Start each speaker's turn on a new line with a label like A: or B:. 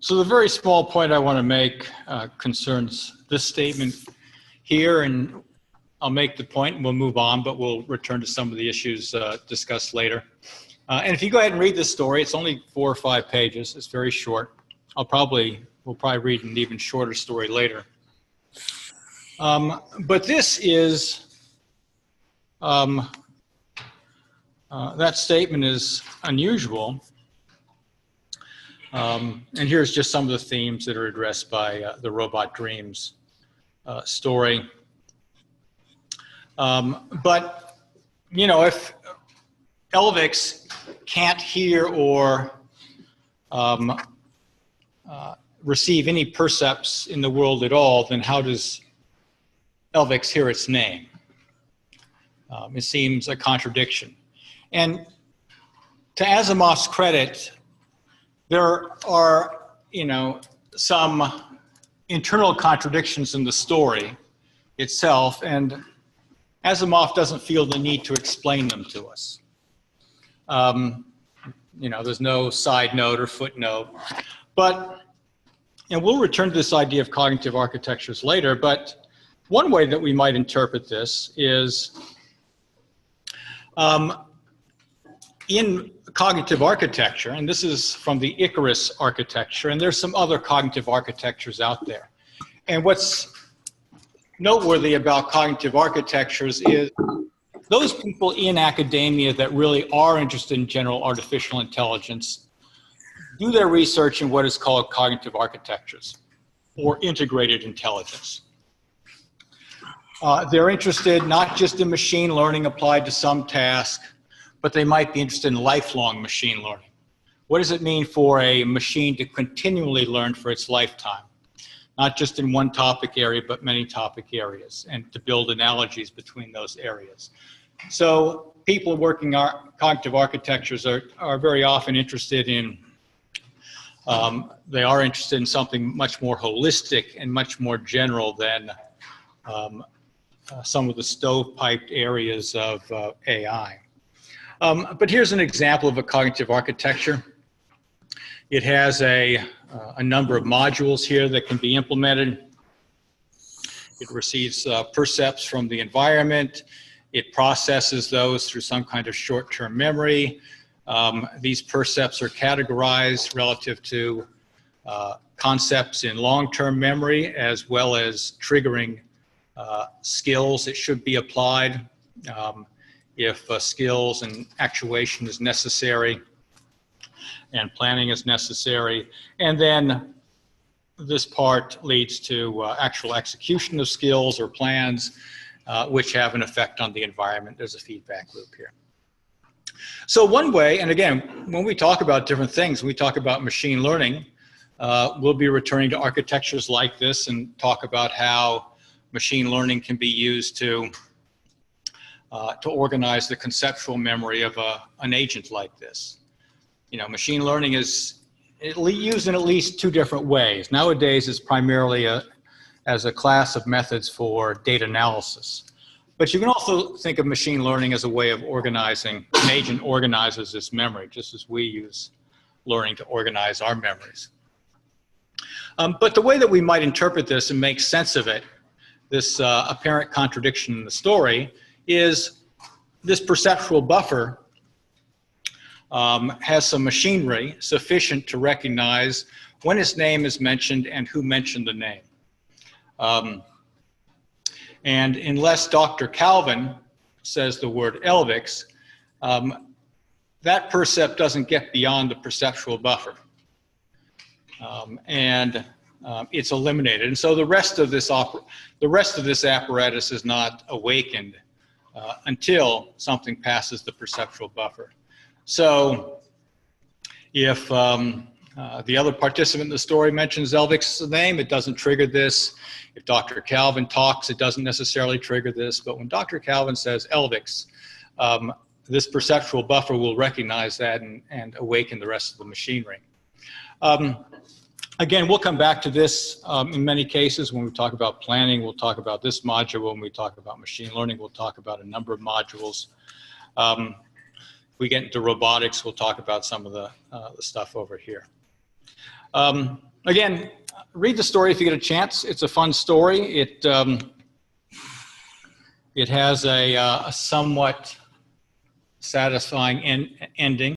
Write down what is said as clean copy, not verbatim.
A: So the very small point I want to make concerns this statement here, and I'll make the point and we'll move on, but we'll return to some of the issues discussed later. And if you go ahead and read this story, it's only 4 or 5 pages. It's very short. We'll probably read an even shorter story later. But this is, that statement is unusual. And here's just some of the themes that are addressed by the RobotDreams story. But, you know, if Elvix can't hear or receive any percepts in the world at all, then how does Elvix hear its name? It seems a contradiction. And to Asimov's credit, there are, you know, some internal contradictions in the story itself, and Asimov doesn't feel the need to explain them to us. You know, there's no side note or footnote, but, and we'll return to this idea of cognitive architectures later, but one way that we might interpret this is in cognitive architecture, and this is from the Icarus architecture, and there's some other cognitive architectures out there. And what's noteworthy about cognitive architectures is those people in academia that really are interested in general artificial intelligence do their research in what is called cognitive architectures or integrated intelligence. They're interested not just in machine learning applied to some task, but they might be interested in lifelong machine learning. What does it mean for a machine to continually learn for its lifetime? Not just in one topic area, but many topic areas, and to build analogies between those areas. So people working cognitive architectures are very often interested in, they are interested in something much more holistic and much more general than some of the stovepiped areas of AI. But here's an example of a cognitive architecture. It has a number of modules here that can be implemented. It receives percepts from the environment. It processes those through some kind of short-term memory. These percepts are categorized relative to concepts in long-term memory, as well as triggering skills that should be applied if skills and actuation is necessary and planning is necessary. And then this part leads to actual execution of skills or plans which have an effect on the environment. There's a feedback loop here. So one way, and again, when we talk about different things, we talk about machine learning, we'll be returning to architectures like this and talk about how machine learning can be used to organize the conceptual memory of an agent like this. You know, machine learning is used in at least 2 different ways. Nowadays, it's primarily as a class of methods for data analysis. But you can also think of machine learning as a way of organizing. An agent organizes its memory, just as we use learning to organize our memories. But the way that we might interpret this and make sense of it, this apparent contradiction in the story, is this perceptual buffer has some machinery sufficient to recognize when its name is mentioned and who mentioned the name. And unless Dr. Calvin says the word Elvix, that percept doesn't get beyond the perceptual buffer. It's eliminated. And so the rest of this apparatus is not awakened until something passes the perceptual buffer. So if the other participant in the story mentions Elvix's name, it doesn't trigger this. If Dr. Calvin talks, it doesn't necessarily trigger this. But when Dr. Calvin says Elvix, this perceptual buffer will recognize that and awaken the rest of the machinery. Again, we'll come back to this in many cases. When we talk about planning, we'll talk about this module. When we talk about machine learning, we'll talk about a number of modules. If we get into robotics, we'll talk about some of the stuff over here. Again, read the story if you get a chance. It's a fun story. It has a somewhat satisfying ending.